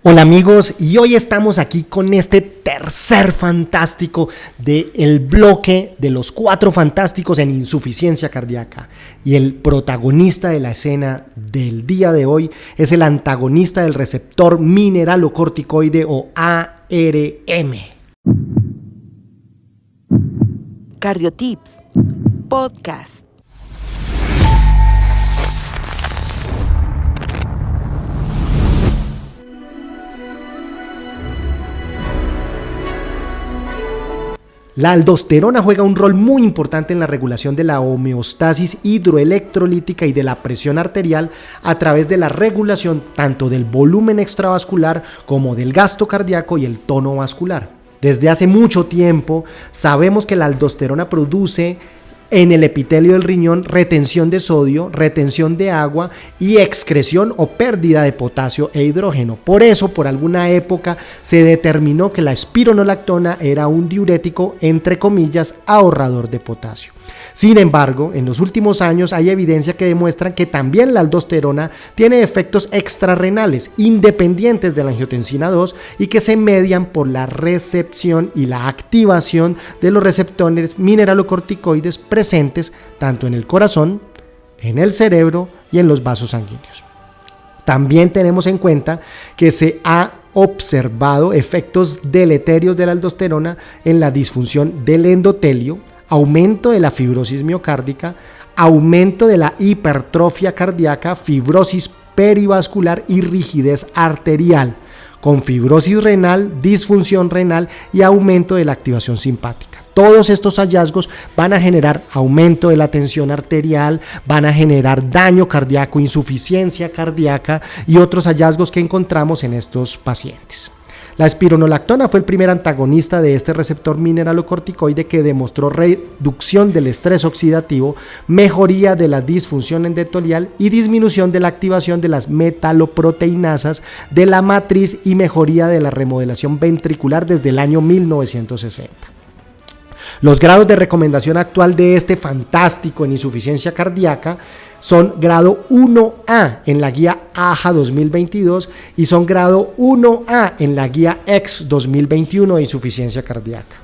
Hola amigos, y hoy estamos aquí con este tercer fantástico del bloque de los 4 fantásticos en insuficiencia cardíaca. Y el protagonista de la escena del día de hoy es el antagonista del receptor mineralocorticoide o ARM. Cardiotips Podcast. La aldosterona juega un rol muy importante en la regulación de la homeostasis hidroelectrolítica y de la presión arterial a través de la regulación tanto del volumen extravascular como del gasto cardíaco y el tono vascular. Desde hace mucho tiempo sabemos que la aldosterona produce en el epitelio del riñón retención de sodio, retención de agua y excreción o pérdida de potasio e hidrógeno. Por eso, por alguna época, se determinó que la espironolactona era un diurético, entre comillas, ahorrador de potasio. Sin embargo, en los últimos años hay evidencia que demuestra que también la aldosterona tiene efectos extrarrenales independientes de la angiotensina 2 y que se median por la recepción y la activación de los receptores mineralocorticoides presentes tanto en el corazón, en el cerebro y en los vasos sanguíneos. También tenemos en cuenta que se ha observado efectos deleterios de la aldosterona en la disfunción del endotelio, aumento de la fibrosis miocárdica, aumento de la hipertrofia cardíaca, fibrosis perivascular y rigidez arterial, con fibrosis renal, disfunción renal y aumento de la activación simpática. Todos estos hallazgos van a generar aumento de la tensión arterial, van a generar daño cardíaco, insuficiencia cardíaca y otros hallazgos que encontramos en estos pacientes. La espironolactona fue el primer antagonista de este receptor mineralocorticoide que demostró reducción del estrés oxidativo, mejoría de la disfunción endotelial y disminución de la activación de las metaloproteinasas de la matriz y mejoría de la remodelación ventricular desde el año 1960. Los grados de recomendación actual de este fantástico en insuficiencia cardíaca son grado 1A en la guía AHA 2022 y son grado 1A en la guía EX 2021 de insuficiencia cardíaca.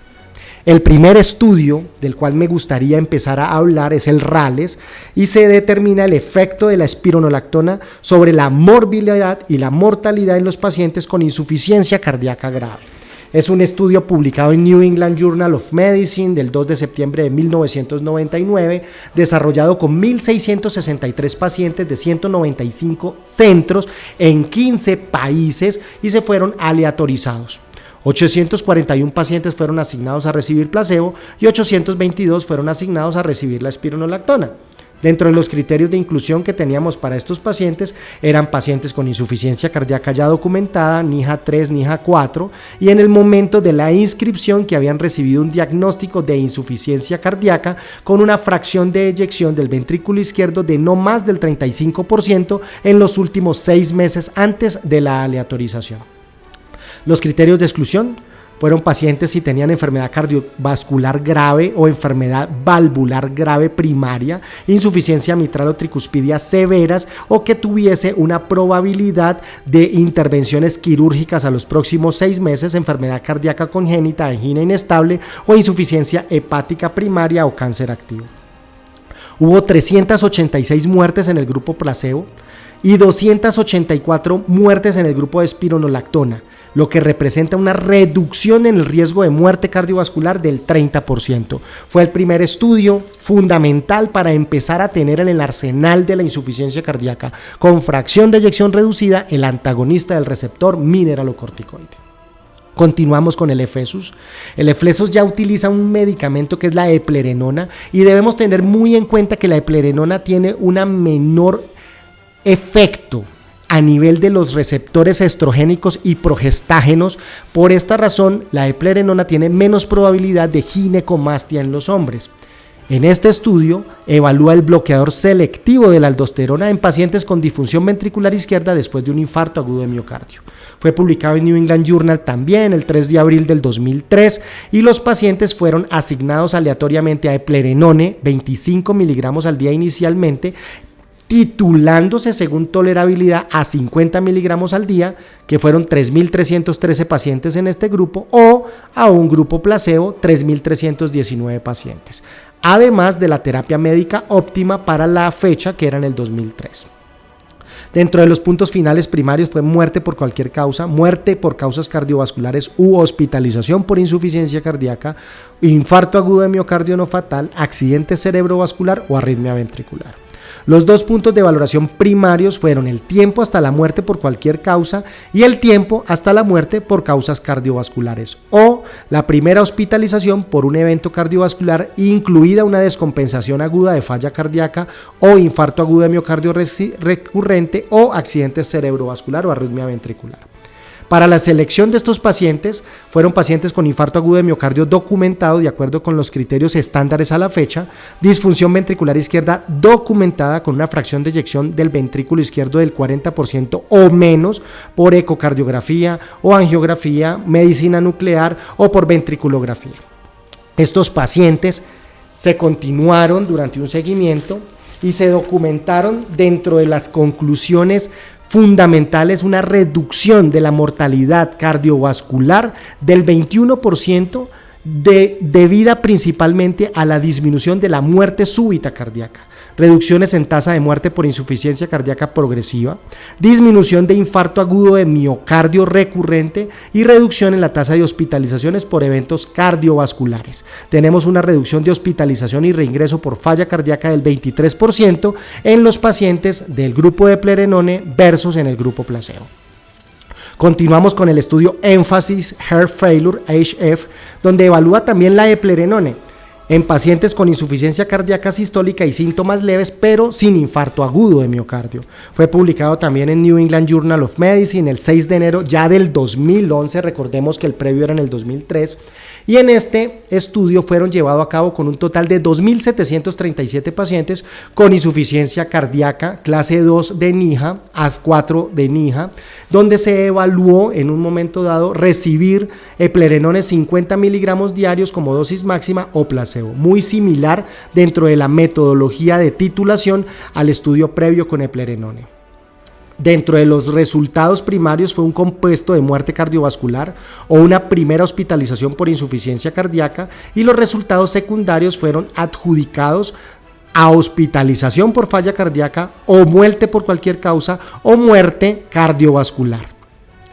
El primer estudio del cual me gustaría empezar a hablar es el RALES y se determina el efecto de la espironolactona sobre la morbilidad y la mortalidad en los pacientes con insuficiencia cardíaca grave. Es un estudio publicado en New England Journal of Medicine del 2 de septiembre de 1999, desarrollado con 1.663 pacientes de 195 centros en 15 países y se fueron aleatorizados. 841 pacientes fueron asignados a recibir placebo y 822 fueron asignados a recibir la espironolactona. Dentro de los criterios de inclusión que teníamos para estos pacientes eran pacientes con insuficiencia cardíaca ya documentada, NIHA 3, NIHA 4, y en el momento de la inscripción que habían recibido un diagnóstico de insuficiencia cardíaca con una fracción de eyección del ventrículo izquierdo de no más del 35% en los últimos 6 meses antes de la aleatorización. Los criterios de exclusión fueron pacientes si tenían enfermedad cardiovascular grave o enfermedad valvular grave primaria, insuficiencia mitral o tricuspidia severas o que tuviese una probabilidad de intervenciones quirúrgicas a los próximos 6 meses, enfermedad cardíaca congénita, angina inestable o insuficiencia hepática primaria o cáncer activo. Hubo 386 muertes en el grupo placebo y 284 muertes en el grupo de espironolactona, lo que representa una reducción en el riesgo de muerte cardiovascular del 30%. Fue el primer estudio fundamental para empezar a tener en el arsenal de la insuficiencia cardíaca, con fracción de eyección reducida, el antagonista del receptor mineralocorticoide. Continuamos con el Efesus. El Efesus ya utiliza un medicamento que es la eplerenona y debemos tener muy en cuenta que la eplerenona tiene una menor efecto a nivel de los receptores estrogénicos y progestágenos. Por esta razón, la eplerenona tiene menos probabilidad de ginecomastia en los hombres. En este estudio, evalúa el bloqueador selectivo de la aldosterona en pacientes con disfunción ventricular izquierda después de un infarto agudo de miocardio. Fue publicado en New England Journal también el 3 de abril del 2003 y los pacientes fueron asignados aleatoriamente a eplerenone, 25 miligramos al día inicialmente, titulándose según tolerabilidad a 50 miligramos al día, que fueron 3.313 pacientes en este grupo, o a un grupo placebo, 3.319 pacientes, además de la terapia médica óptima para la fecha, que era en el 2003. Dentro de los puntos finales primarios fue muerte por cualquier causa, muerte por causas cardiovasculares u hospitalización por insuficiencia cardíaca, infarto agudo de miocardio no fatal, accidente cerebrovascular o arritmia ventricular. Los dos puntos de valoración primarios fueron el tiempo hasta la muerte por cualquier causa y el tiempo hasta la muerte por causas cardiovasculares, o la primera hospitalización por un evento cardiovascular, incluida una descompensación aguda de falla cardíaca o infarto agudo de miocardio recurrente o accidente cerebrovascular o arritmia ventricular. Para la selección de estos pacientes, fueron pacientes con infarto agudo de miocardio documentado de acuerdo con los criterios estándares a la fecha, disfunción ventricular izquierda documentada con una fracción de eyección del ventrículo izquierdo del 40% o menos por ecocardiografía o angiografía, medicina nuclear o por ventriculografía. Estos pacientes se continuaron durante un seguimiento y se documentaron dentro de las conclusiones fundamentales una reducción de la mortalidad cardiovascular del 21% debida principalmente a la disminución de la muerte súbita cardíaca, reducciones en tasa de muerte por insuficiencia cardíaca progresiva, disminución de infarto agudo de miocardio recurrente y reducción en la tasa de hospitalizaciones por eventos cardiovasculares. Tenemos una reducción de hospitalización y reingreso por falla cardíaca del 23% en los pacientes del grupo de Eplerenone versus en el grupo placebo. Continuamos con el estudio Emphasis Heart Failure, HF, donde evalúa también la eplerenone en pacientes con insuficiencia cardíaca sistólica y síntomas leves, pero sin infarto agudo de miocardio. Fue publicado también en New England Journal of Medicine el 6 de enero ya del 2011, recordemos que el previo era en el 2003, y en este estudio fueron llevados a cabo con un total de 2.737 pacientes con insuficiencia cardíaca clase 2 de NIHA, AS4 de NIHA, donde se evaluó en un momento dado recibir eplerenone 50 miligramos diarios como dosis máxima o placebo, muy similar dentro de la metodología de titulación al estudio previo con eplerenone. Dentro de los resultados primarios fue un compuesto de muerte cardiovascular o una primera hospitalización por insuficiencia cardíaca, y los resultados secundarios fueron adjudicados a hospitalización por falla cardíaca o muerte por cualquier causa o muerte cardiovascular.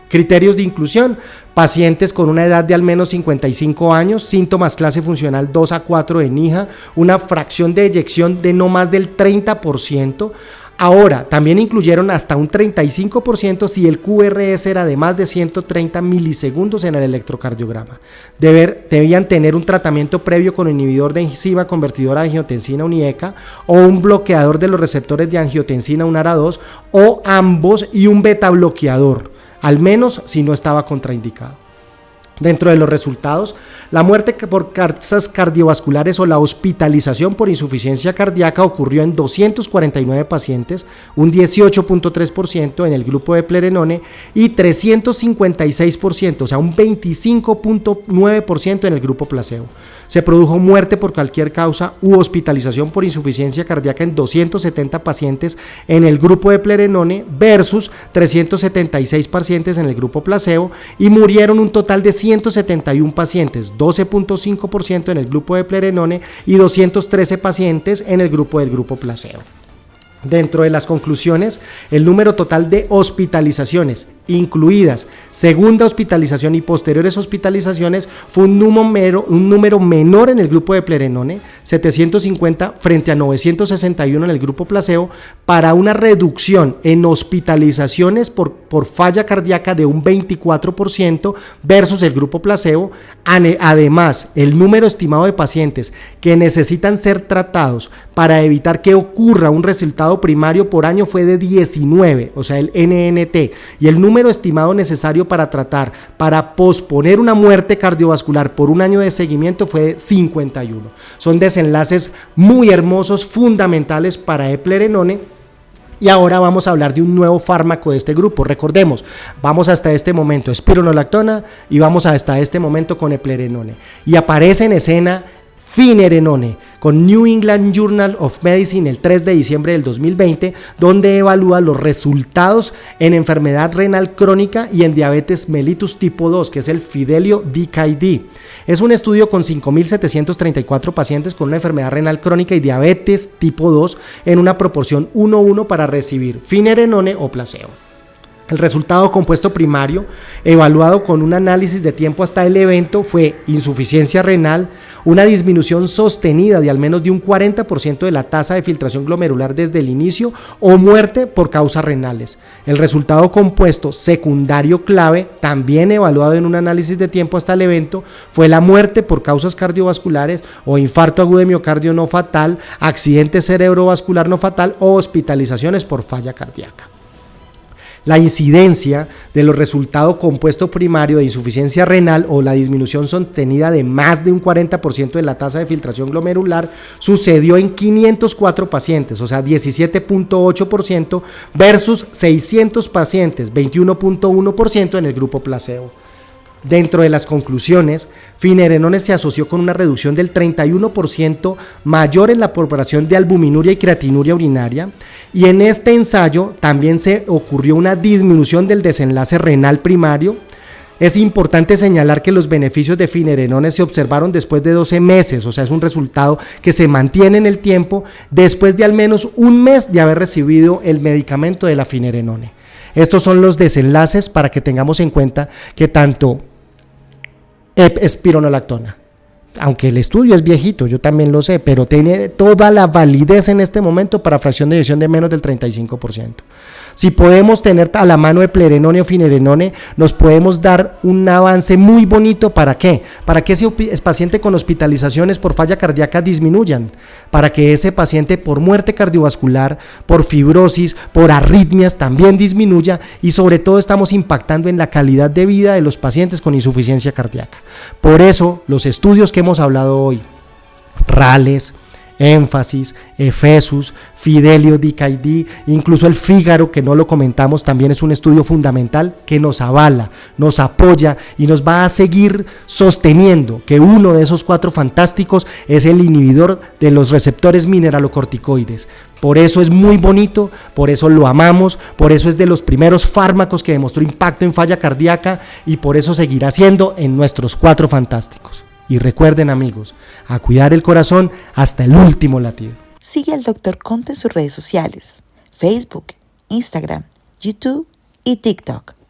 Criterios de inclusión: pacientes con una edad de al menos 55 años, síntomas clase funcional 2 a 4 de NIHA, una fracción de eyección de no más del 30%. Ahora, también incluyeron hasta un 35% si el QRS era de más de 130 milisegundos en el electrocardiograma. Debían tener un tratamiento previo con inhibidor de enzima convertidora de angiotensina UNIECA o un bloqueador de los receptores de angiotensina UNARA2 o ambos y un beta bloqueador, al menos si no estaba contraindicado. Dentro de los resultados, la muerte por causas cardiovasculares o la hospitalización por insuficiencia cardíaca ocurrió en 249 pacientes, un 18.3% en el grupo de eplerenone y 356%, o sea un 25.9% en el grupo placebo. Se produjo muerte por cualquier causa u hospitalización por insuficiencia cardíaca en 270 pacientes en el grupo de eplerenone versus 376 pacientes en el grupo placebo, y murieron un total de 171 pacientes, 12.5% en el grupo de eplerenone y 213 pacientes en el grupo placebo. Dentro de las conclusiones, el número total de hospitalizaciones, incluidas segunda hospitalización y posteriores hospitalizaciones, fue un número menor en el grupo de eplerenone, 750 frente a 961 en el grupo placebo, para una reducción en hospitalizaciones por falla cardíaca de un 24% versus el grupo placebo. Además, el número estimado de pacientes que necesitan ser tratados para evitar que ocurra un resultado primario por año fue de 19, o sea el NNT, y el número estimado necesario para posponer una muerte cardiovascular por un año de seguimiento fue de 51. Son desenlaces muy hermosos, fundamentales para eplerenone. Y ahora vamos a hablar de un nuevo fármaco de este grupo. Recordemos, vamos hasta este momento espironolactona y vamos hasta este momento con eplerenone. Y aparece en escena Finerenone, con New England Journal of Medicine el 3 de diciembre del 2020, donde evalúa los resultados en enfermedad renal crónica y en diabetes mellitus tipo 2, que es el Fidelio DKD. Es un estudio con 5.734 pacientes con una enfermedad renal crónica y diabetes tipo 2 en una proporción 1:1 para recibir Finerenone o placebo. El resultado compuesto primario, evaluado con un análisis de tiempo hasta el evento, fue insuficiencia renal, una disminución sostenida de al menos de un 40% de la tasa de filtración glomerular desde el inicio o muerte por causas renales. El resultado compuesto secundario clave, también evaluado en un análisis de tiempo hasta el evento, fue la muerte por causas cardiovasculares o infarto agudo de miocardio no fatal, accidente cerebrovascular no fatal o hospitalizaciones por falla cardíaca. La incidencia de los resultados compuesto primario de insuficiencia renal o la disminución sostenida de más de un 40% de la tasa de filtración glomerular sucedió en 504 pacientes, o sea, 17.8% versus 600 pacientes, 21.1% en el grupo placebo. Dentro de las conclusiones, Finerenone se asoció con una reducción del 31% mayor en la proporción de albuminuria y creatinuria urinaria, y en este ensayo también se ocurrió una disminución del desenlace renal primario. Es importante señalar que los beneficios de Finerenone se observaron después de 12 meses, o sea, es un resultado que se mantiene en el tiempo después de al menos un mes de haber recibido el medicamento de la Finerenone. Estos son los desenlaces para que tengamos en cuenta que tanto espironolactona, aunque el estudio es viejito, yo también lo sé, pero tiene toda la validez en este momento para fracción de eyección de menos del 35%. Si podemos tener a la mano eplerenone o finerenone, nos podemos dar un avance muy bonito. ¿Para qué? Para que ese paciente con hospitalizaciones por falla cardíaca disminuyan, para que ese paciente por muerte cardiovascular, por fibrosis, por arritmias también disminuya, y sobre todo estamos impactando en la calidad de vida de los pacientes con insuficiencia cardíaca. Por eso los estudios que hemos hablado hoy, RALES, Énfasis, Efesus, Fidelio DKD, incluso el Fígaro, que no lo comentamos, también es un estudio fundamental que nos avala, nos apoya y nos va a seguir sosteniendo que uno de esos 4 fantásticos es el inhibidor de los receptores mineralocorticoides. Por eso es muy bonito, por eso lo amamos, por eso es de los primeros fármacos que demostró impacto en falla cardíaca y por eso seguirá siendo en nuestros 4 fantásticos. Y recuerden, amigos, a cuidar el corazón hasta el último latido. Sigue al Dr. Conte en sus redes sociales, Facebook, Instagram, YouTube y TikTok.